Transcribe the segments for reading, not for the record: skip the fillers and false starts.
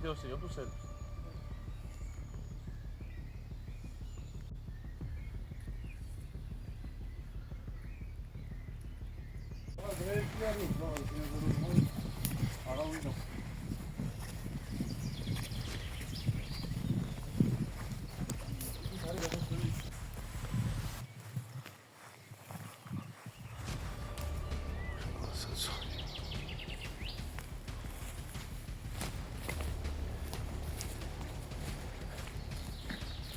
ვიდეოსი ოფუსელი.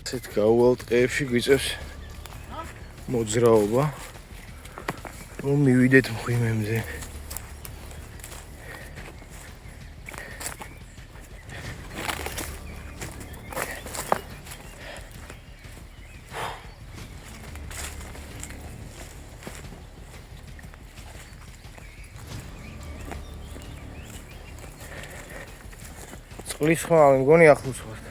ასეთ გაუვალ ტყეებში გვიწევს მოძრაობა, რომ მივიდეთ მღვიმემზე. წყლის ხმა მგონი ახლოს ვართ.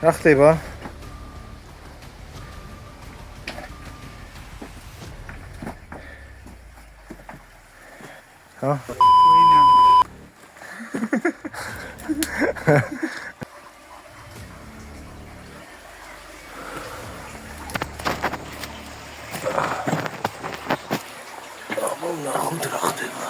რა ხდება? ჰა? ნახოთ რა ხდება.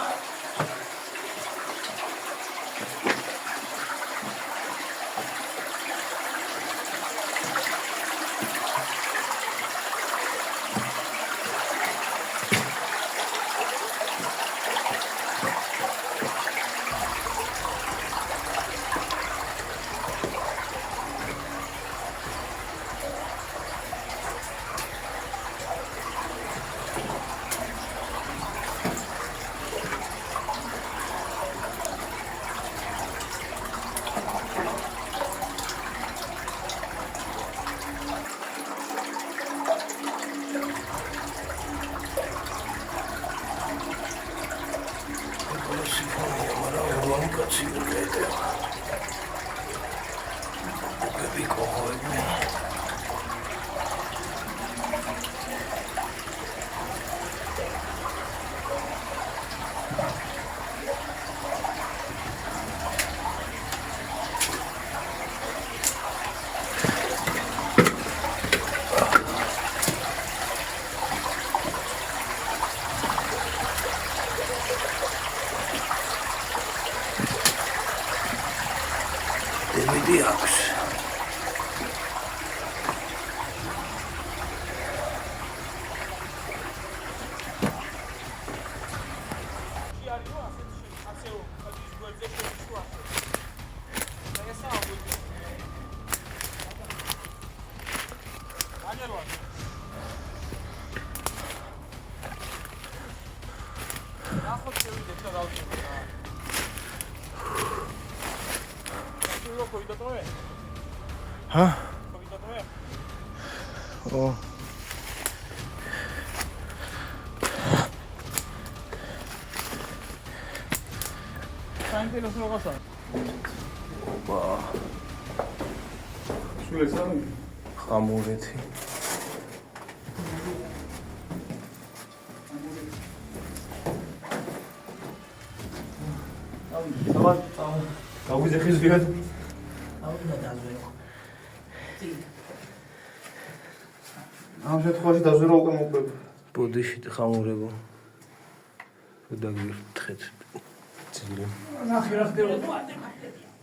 ჰა? ო საინტერესო რაღაცა. ოპა. შულესამი. ხამურეთი. გაგვიძახის ვიღაც? ამ შემთხვევაში დაზვერვა უკვე მოკლედ. ბოდიში ხამურებო. დაგირთხეთ. წილი. ნახე რა ხდება.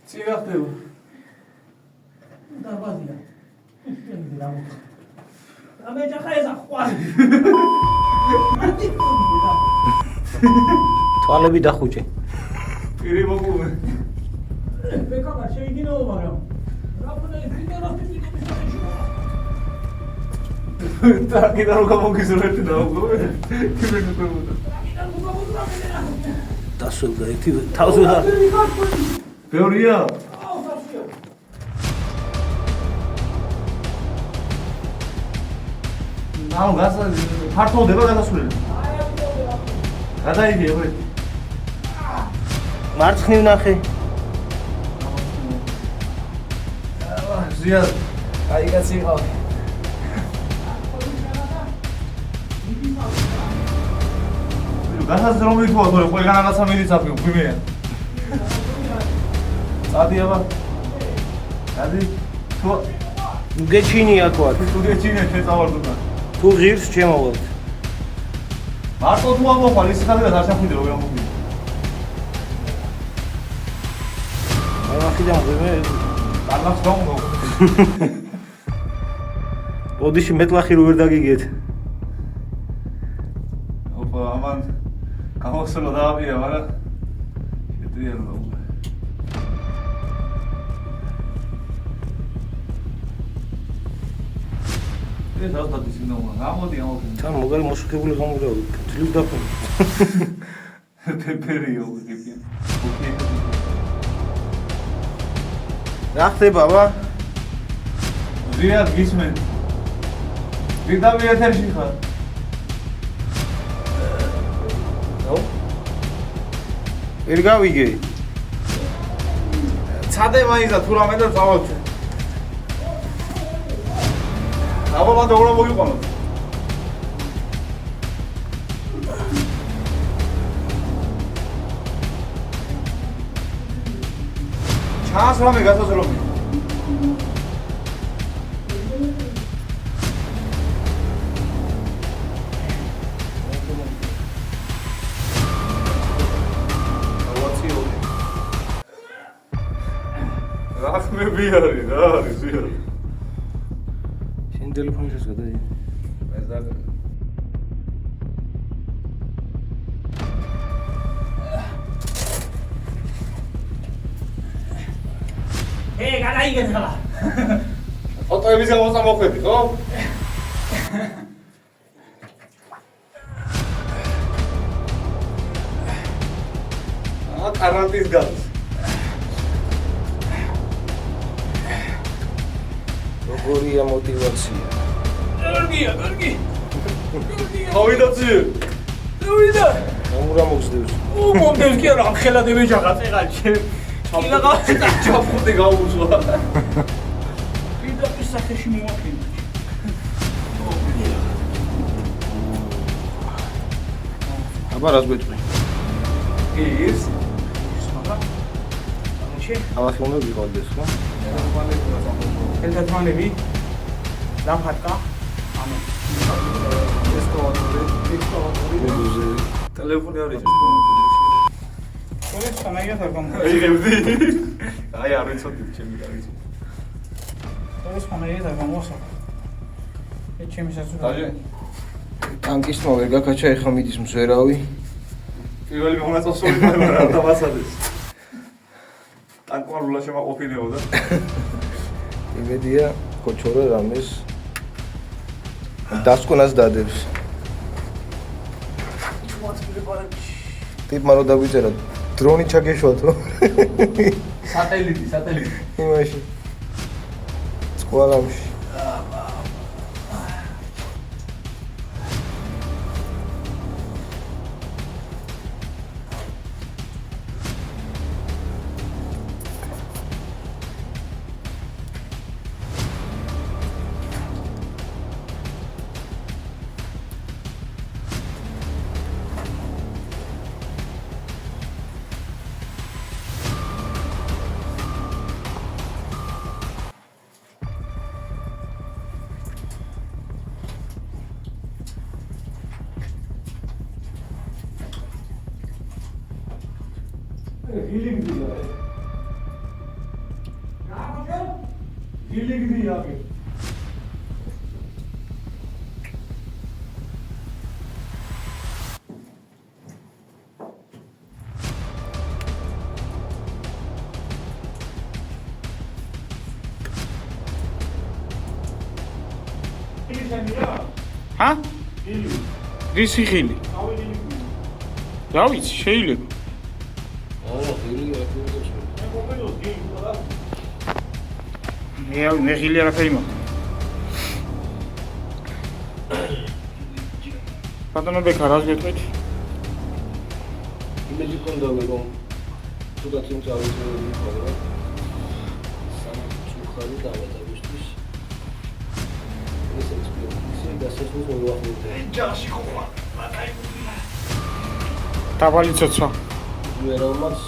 წილი რა ხდება. დაბაზია. ამე ჯახაიზა ხვარ. თვალები დახუჭე. პირი მოგულე. ბეკამა შეიძლება მაგრამ რა ფონე ვიდეო რა ფიჭი ტრაკი და როგორ მოგიზრეთ და უკვე თვითონ უკვე დასულდა ერთი თავზე ხარ ბევრია ნაუ გასა ფართოვდება გადასვლელი გადაიდი ეგრე მარცხნივ ნახე ზია აი კაცი ხარ გასას რომ მithვა თორე ყველგან რაღაცა მიდიც აფი უქმია წადი აბა წადი თუ გეჩინია თქვა თუ გეჩინია შეწავარდუნა თუ ღირს შემოვალთ მარტო თუ ამოყვალ ის ხალხი არ შეხვიდე რომ ამოყვი აი ახლა მე ალაფს დამო ოდიში მეტლახი რო ვერ დაგიგეთ ოპა ამან გამოსულა დაავია მაგრამ შეტრია რომ ეს დავდადი სინომა გამოდი ამოქი თან მოგარი მოსუქებული გამოგრავი თლივ დაფონე პეპერიო გიფია ოკეი რა ხდება ბაბა ზია გისმენ ვიდავი ეთერში ხარ ნო ვერ გავიგე ცადე მაიზა თუ რამე და წავალჩე აბა მანდ როგორ მოგიყვანო ჩას რამე გასაზრომი მე ვიარი რა არის ვიარი შენ ტელეფონს გადაი მე ზაგ გადაიგეთ ხა ფოტოების გამოსამოხვედი ხო კარანტინის გაზ როგორია мотивация გორგია ავიდაცი დავიდა რა მოგზდევს მომდევს კი რა ხელა დევეჯაღა წეღაჩე ილა გავწა ჩაფხუტი გაუძვა პირდა პისახეში მომაქენ აბა რას გვეტყვი ის მაგრამ ამაში ალახი უნდა ვიყავდეს ხო ელთათმანები ლაფატკა ანუ ტელეფონი არის ეს თანაია თარგმნა აიღებდი აი არ ვიცოდი ჩემი გავიცი ეს თანაია თარგმნა ეს ჩემი სასურველი დაჟე ტანკისტმა ვერ გაკაჩა ეხა მიდის მსვერავი პირველი მომაწასული მაგრამ დავასადეს ტანკმარულა შემაყოფინებოდა იმედია კოჩორა რამეს დასკვნას დადებს ტიპმა რო დაგვიწერა დრონი ჩაგეშვათო სატელიტი იმაში სკოლაში Healing दिया आगे ჰა? რისი ხილი? რა ვიცი, შეიძლება. მე ხილი არაფერი მაქვს. ბატონო ბექა, რას გეტყვით? იმედი კონდა რომ თუდაც იმ წავიდნენ ხოლმე. სამწუხარი დავადავისთვის. ესეც გასასვლელს მოახდინე. ჯაში ხოხა, მათაი. დაბალი ცოცვა. ვერალმაც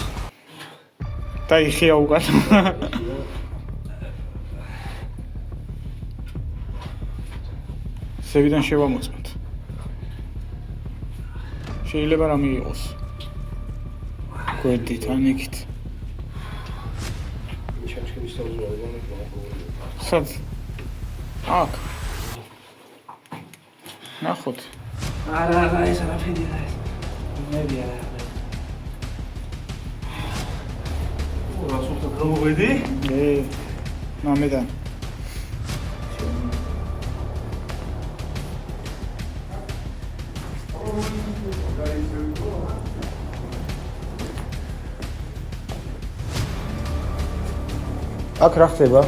დაიხია უკან. სევიდან შევამოწმოთ. შეიძლება რამე იყოს. გვერდით ან იქით. ჩაჩქების თავზეა სად? აქ. ნახოთ. არა, ეს არაფერი არა ეს. ნები არა. რასულთა გამოვედი? მამედან. აქ რა ხდება?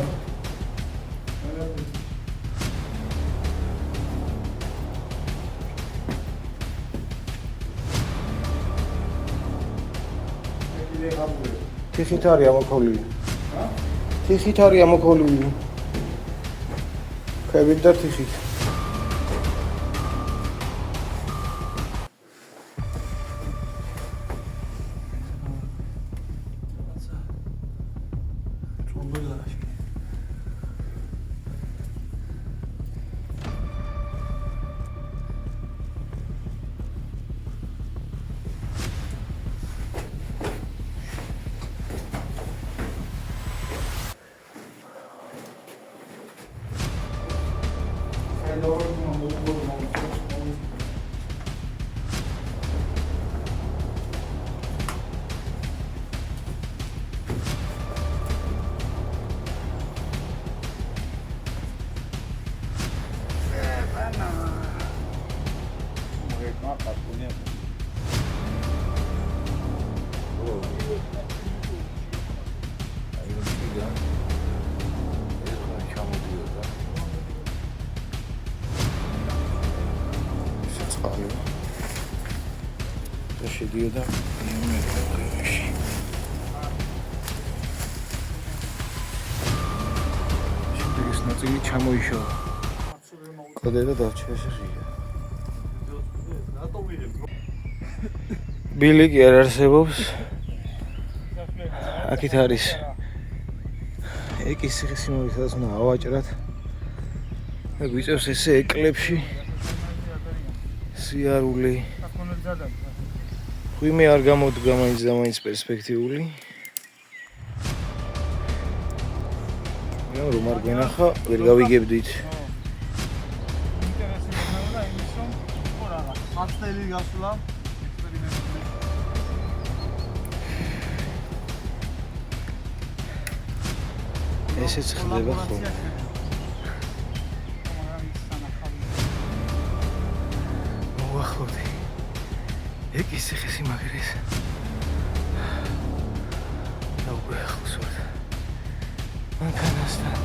თიხით არის ამოქოლილი. თიხით არის ამოქოლილი. ხებით და თიხით. შედიოდა იმერში. შემდეგ ეს ნაწილი ჩამოიშალა. კოდე და დაჩესხია. ბილი კი არ არსებობს. აქეთ არის ეკის სიხესიმოვი, სადაც უნდა ავაჭრათ. და გვიწევს ესე ეკლებში სიარული. ღვიმე არ გამოდგა მაინც და მაინც პერსპექტიული. რომ არ გვენახა, ვერ გავიგებდით. მაცდელი გასვლა ექსპერიმენტული. ესეც ხდება ხოლმე. მოახლოვდი. ეკის ციხესიმაგრეს. და უკვე ახლოს ვარ. მანქანასთან.